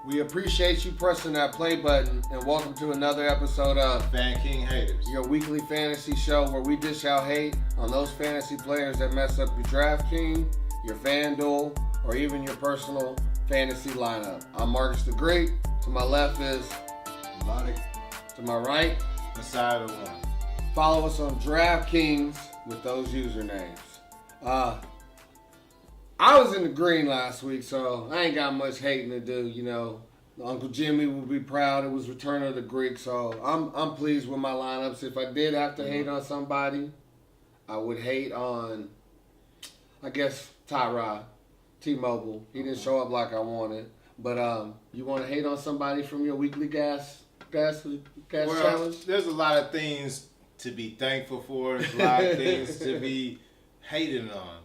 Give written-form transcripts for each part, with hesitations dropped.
We appreciate you pressing that play button, and welcome to another episode of FankKingHaters, your weekly fantasy show where we dish out hate on those fantasy players that mess up your DraftKings, your FanDuel, or even your personal fantasy lineup. I'm Marcus the Great. To my left is Melodic, to my right, Messiah the One. follow us on DraftKings with those usernames. I was in the green last week, so I ain't got much hating to do. You know, Uncle Jimmy will be proud. It was Return of the Greek, so I'm pleased with my lineups. If I did have to hate on somebody, I would hate on, I guess, Tyrod, T-Mobile. He didn't show up like I wanted. But you want to hate on somebody from your weekly gas challenge? There's a lot of things to be thankful for. There's a lot of things to be hating on.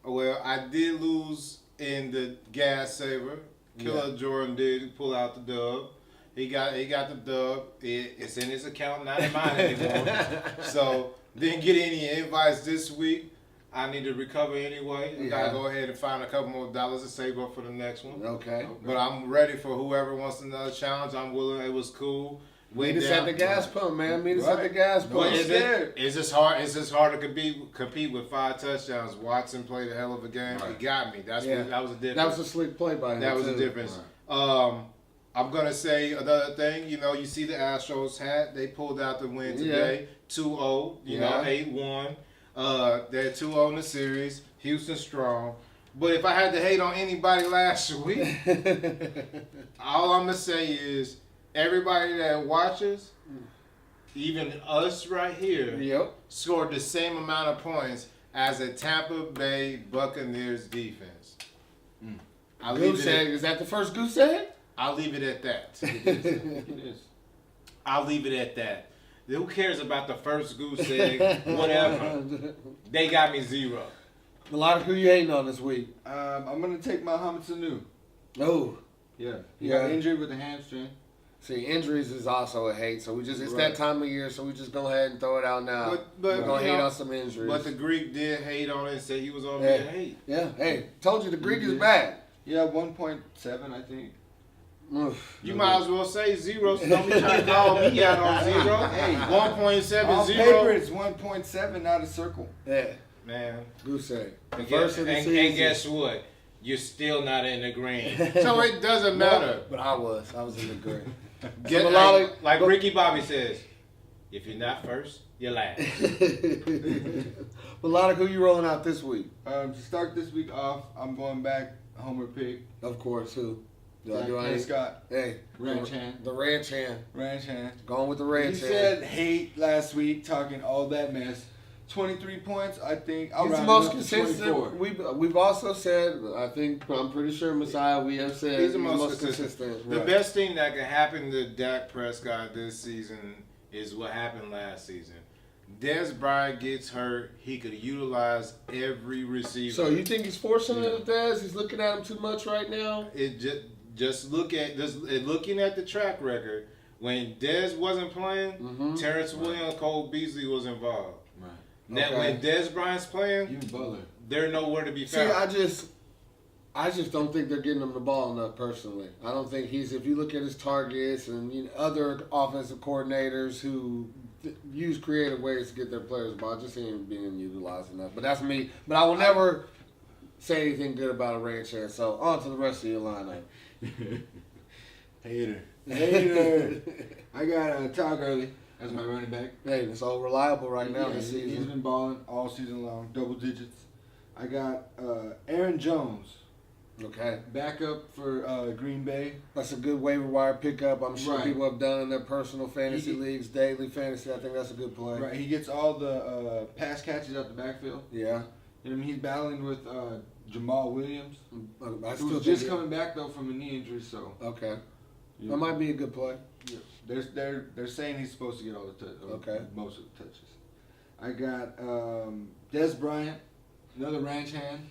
Well, I did lose in the gas saver. Killer Jordan did pull out the dub. He got the dub. It's in his account, not in mine anymore. So didn't get any invites this week. I need to recover anyway. I gotta go ahead and find a couple more dollars to save up for the next one. Okay. But I'm ready for whoever wants another challenge. I'm willing. It was cool. Meet us at the gas pump, man. Meet us at the gas pump. It's just hard to compete with 5 touchdowns. Watson played a hell of a game. Right. He got me. That was a difference. That was a slick play by him. That was a difference. Right. I'm gonna say another thing. You know, you see the Astros hat. They pulled out the win today, 2-0. You know, 8-1. They're 2-0 in the series. Houston strong. But if I had to hate on anybody last week, all I'm gonna say is, everybody that watches, even us right here, scored the same amount of points as a Tampa Bay Buccaneers defense. Goose egg. Is that the first goose egg? I'll leave it at that. It is. I'll leave it at that. Who cares about the first goose egg? Whatever. They got me 0. A lot of who you hating on this week? I'm going to take Mohamed Sanu. Oh. Yeah. He got injured with the hamstring. See, injuries is also a hate, so it's that time of year, so we just go ahead and throw it out now. But we're going to hate on some injuries. But the Greek did hate on it and said he was on me to hate. Yeah, hey, told you the Greek is bad. Yeah, 1.7, I think. You might as well say 0, so don't be trying to call me out on 0. Hey, 1.70. On paper, it's 1.7, not a circle. Yeah. Man. Goose egg. And guess what? You're still not in the green. So it doesn't matter. But I was in the green. Like Ricky Bobby says, if you're not first, you're last. Melodic, who you rolling out this week? To start this week off, I'm going back Homer pick. Of course, who? Scott. Hey. Ranch hand. The ranch hand. Ranch hand. Going with the ranch hand. He said hate last week, talking all that mess. 23 points, I think. He's the most consistent. We've also said, I'm pretty sure Messiah, we have said he's the most consistent. The best thing that can happen to Dak Prescott this season is what happened last season. Dez Bryant gets hurt. He could utilize every receiver. So you think he's forcing it at Dez? He's looking at him too much right now? Looking at the track record, when Dez wasn't playing, Terrence Williams, Cole Beasley was involved. Right. Now, when Dez Bryant's playing, even Butler, they're nowhere to be found. See, I just don't think they're getting him the ball enough personally. I don't think if you look at his targets and other offensive coordinators who use creative ways to get their players the ball, just ain't being utilized enough. But that's me. But I will never say anything good about a ranch hand. So on to the rest of your lineup. Hater. I got Todd Gurley as my running back. Hey, it's all reliable right now this season. He's been balling all season long, double digits. I got Aaron Jones. Okay. Backup for Green Bay. That's a good waiver wire pickup. I'm sure people have done in their personal fantasy leagues, daily fantasy. I think that's a good play. Right. He gets all the pass catches out the backfield. Yeah. He's battling with Jamal Williams. Who's just coming back though from a knee injury. So okay. That might be a good play. Yeah. They're saying he's supposed to get all the most of the touches. I got Dez Bryant, another ranch hand.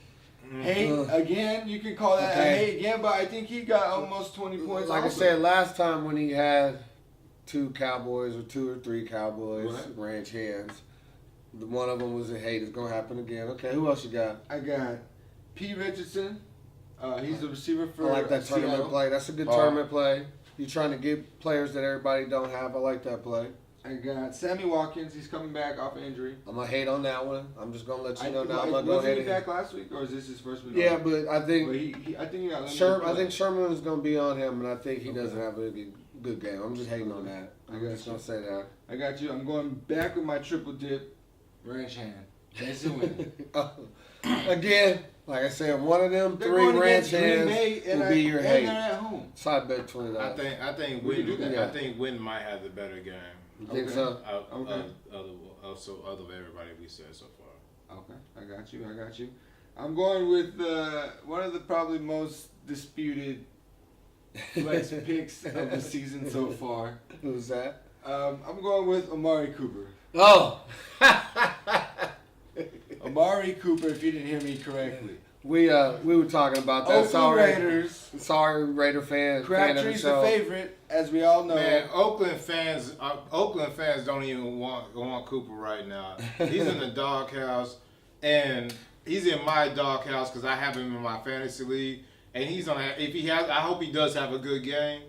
Hate again, you can call that a hate again, but I think he got almost 20 points. Like also. I said last time when he had 2 Cowboys or 2 or 3 Cowboys ranch hands, one of them was a hate. It's gonna happen again. Okay, who else you got? I got P. Richardson. He's the receiver for I like that tournament Seattle. play. That's a good tournament play. You're trying to get players that everybody don't have. I like that play. I got Sammy Watkins. He's coming back off injury. I'm going to hate on that one. I'm just going to let you know now. I'm going to go ahead. Was he back last week, or is this his first week? Yeah, but I think I think he got I think Sherman is going to be on him, and I think he doesn't have a good game. I'm just hating on that. I'm just going to say that. I got you. I'm going back with my triple dip. Ranch hand. Chance to win. Again, like I said, one of them three ranch hands will be your hate. At home. Side bet $20. I think Wynn might have the better game. You think so? Out of everybody we said so far. Okay, I got you. I'm going with one of the probably most disputed flex picks of the season so far. Who's that? I'm going with Amari Cooper. Oh! Amari Cooper, if you didn't hear me correctly. We were talking about that. Sorry, Raider fan. Crabtree's the favorite, as we all know. Man, Oakland fans don't even want Cooper right now. He's in the doghouse, and he's in my doghouse because I have him in my fantasy league, and he's on. If he has, I hope he does have a good game.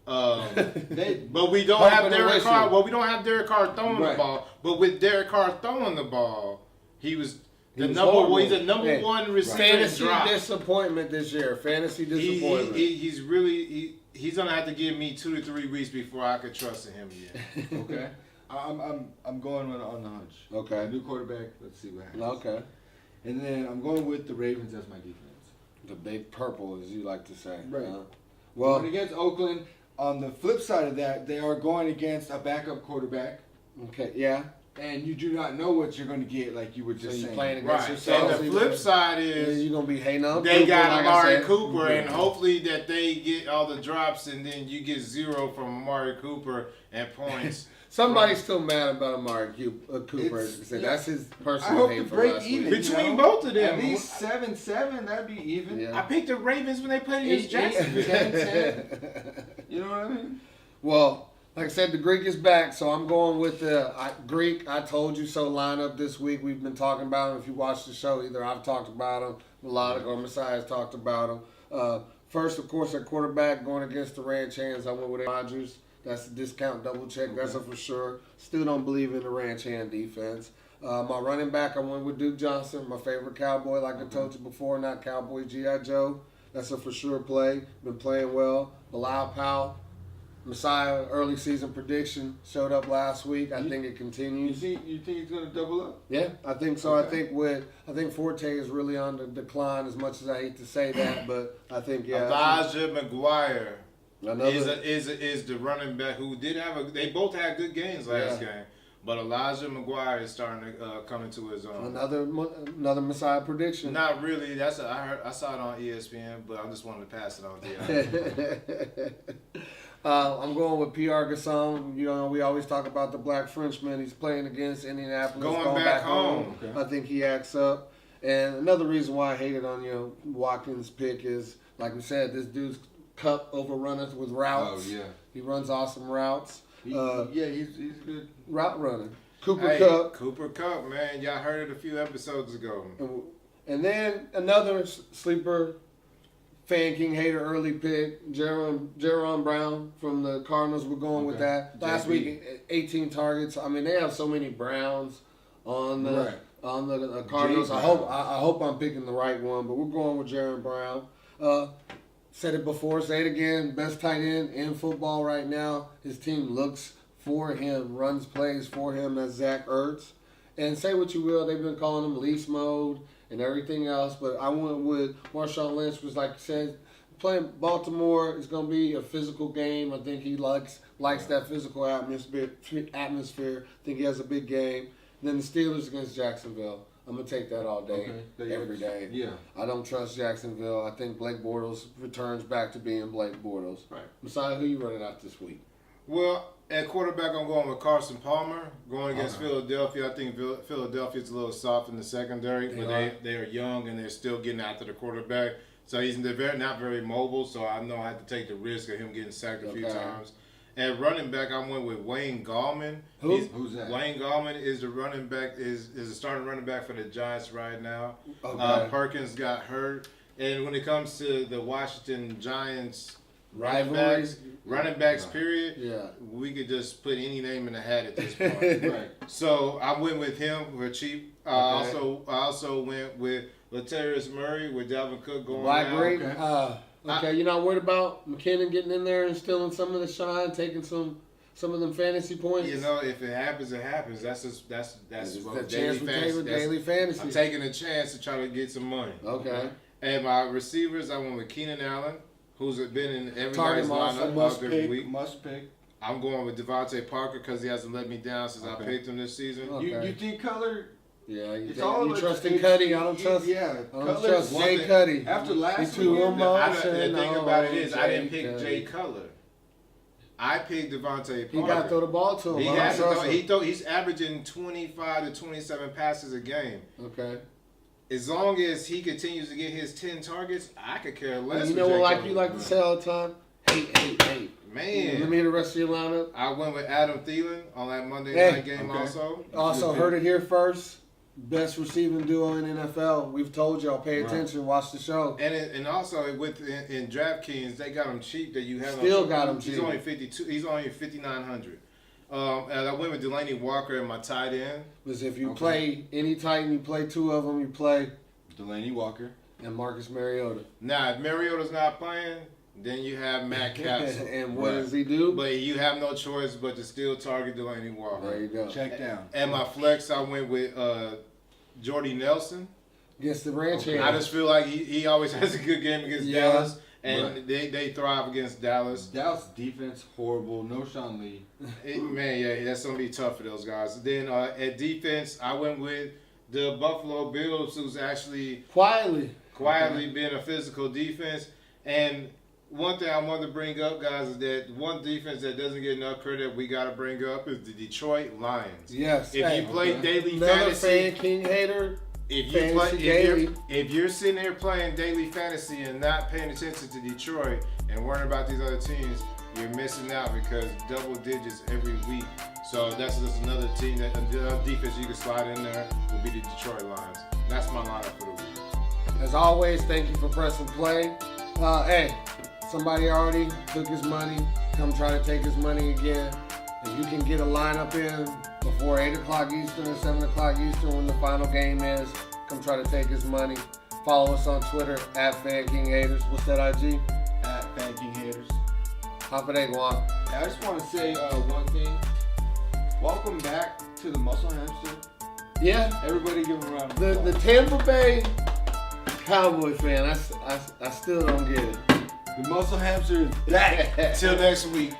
But we don't have Derek Carr. Well, we don't have Derek Carr throwing the ball. But with Derek Carr throwing the ball, he's a number one receiver. Fantasy disappointment this year. Fantasy disappointment. He's gonna have to give me 2 to 3 weeks before I could trust in him again. Okay. I'm going on the hunch. Okay. New quarterback. Let's see what happens. Okay. And then I'm going with the Ravens as my defense. The big purple, as you like to say. Right. Well, going against Oakland. On the flip side of that, they are going against a backup quarterback. Okay. Yeah. And you do not know what you're going to get, like you were just saying. You're playing against yourself. And the flip side is you're going to be hating on they Cooper, got like Amari Cooper, and hopefully that they get all the drops, and then you get 0 from Amari Cooper and points. Somebody's still mad about Amari Cooper. That's his personal hate for last week. Between both of them. At least 7-7, that'd be even. Yeah. I picked the Ravens when they played against Jacksonville. 10-10. You know what I mean? Well, like I said, the Greek is back, so I'm going with the Greek I told you so lineup this week. We've been talking about him. If you watch the show, either I've talked about him, Melodic, or Messiah's talked about him. First, of course, at quarterback, going against the Ranch Hands, I went with Rodgers. That's a discount double check. That's a for sure. Still don't believe in the Ranch Hand defense. My running back, I went with Duke Johnson, my favorite Cowboy, like I told you before, not Cowboy G.I. Joe. That's a for sure play. Been playing well. Bilal Powell, Messiah, early season prediction, showed up last week. I think it continues. You think he's going to double up? Yeah, I think so. Okay. I think Forte is really on the decline, as much as I hate to say that, but I think, Elijah McGuire is the running back who did have they both had good games last game. But Elijah McGuire is starting to come into his own. Another Messiah prediction. Not really. I saw it on ESPN, but I just wanted to pass it on to you. I'm going with Pierre Gasson. You know, we always talk about the Black Frenchman. He's playing against Indianapolis. Going back home. Okay. I think he acts up. And another reason why I hated on Watkins' pick is, like we said, this dude's Cup overrunners with routes. Oh, yeah. He runs awesome routes. He's good. Route runner. Cooper Kupp, man. Y'all heard it a few episodes ago. And then another sleeper fan king hater early pick, Jerron Brown from the Cardinals. We're going with that. Last week, 18 targets. I mean, they have so many Browns on the Cardinals. I hope I'm picking the right one, but we're going with Jerron Brown. Said it before, say it again. Best tight end in football right now. His team looks for him, runs plays for him. That's Zach Ertz. And say what you will, they've been calling him lease mode and everything else. But I went with Marshawn Lynch, was like you said, playing Baltimore is going to be a physical game. I think he likes that physical atmosphere. I think he has a big game. And then the Steelers against Jacksonville. I'm going to take that all day, every day. Yeah. I don't trust Jacksonville. I think Blake Bortles returns back to being Blake Bortles. Right. Messiah, who you running out this week? Well, at quarterback, I'm going with Carson Palmer. Going against Philadelphia. I think Philadelphia's a little soft in the secondary, but they are young and they're still getting after the quarterback. So they're not very mobile, so I know I have to take the risk of him getting sacked a few times. At running back, I went with Wayne Gallman. Who's that? Wayne Gallman is the running back, is the starting running back for the Giants right now. Okay. Perkins got hurt, And when it comes to the Washington Giants Rivalries, running backs, period, we could just put any name in the hat at this point. Right. So I went with him for cheap. I also went with Latavius Murray with Dalvin Cook going down. Great. Okay, you're not worried about McKinnon getting in there and stealing some of the shine, taking some of them fantasy points? You know, if it happens, it happens. That's the chance we take with daily fantasy. I'm taking a chance to try to get some money. Okay. And my receivers, I went with Keenan Allen, who's been in everybody's lineup every week. Must pick. I'm going with Devontae Parker because he hasn't let me down since I picked him this season. Okay. You think Cutler? Yeah, you trust in Cuddy. I don't trust. Yeah, I don't trust Jay Cuddy. After last week, the thing about it is, I didn't pick Jay Cutler. I picked Devontae Parker. He got to throw the ball to him. He's averaging 25 to 27 passes a game. Okay. As long as he continues to get his 10 targets, I could care less. You know what, you like to say all the time? Hate. Man. Let me hear the rest of your lineup. I went with Adam Thielen on that Monday night game also. Also heard it here first. Best receiving duo in NFL. We've told y'all, pay attention, watch the show. And also in DraftKings, they got him cheap that you have. Still got him cheap. He's only 52. He's only 5,900. And I went with Delaney Walker in my tight end. Because if you play any tight end, you play two of them. You play Delaney Walker and Marcus Mariota. Now, if Mariota's not playing, then you have Matt Castle. And what does he do? But you have no choice but to still target Delaney Walker. There you go. Check down. And my flex, I went with Jordy Nelson. Against the Ranch Hand. I just feel like he always has a good game against Dallas. And they thrive against Dallas. Dallas defense, horrible. No Sean Lee. That's going to be tough for those guys. Then at defense, I went with the Buffalo Bills, who's actually quietly been a physical defense. And one thing I want to bring up, guys, is that one defense that doesn't get enough credit we got to bring up is the Detroit Lions. Yes. If you play daily another fantasy. FankKingHater. If you're sitting there playing daily fantasy and not paying attention to Detroit and worrying about these other teams, you're missing out because double digits every week. So that's just another team another defense you can slide in there will be the Detroit Lions. That's my lineup for the week. As always, thank you for pressing play. Hey, somebody already took his money. Come try to take his money again. If you can get a lineup in before 8 o'clock Eastern or 7 o'clock Eastern when the final game is, come try to take his money. Follow us on Twitter at FankKingHaters. What's that IG? At FankKingHaters. How for that, Juan? I just want to say one thing. Welcome back to the Muscle Hamster. Yeah. Everybody give him a round of applause. The Tampa Bay Cowboy fan, I still don't get it. The Muscle Hamster is back. Till next week.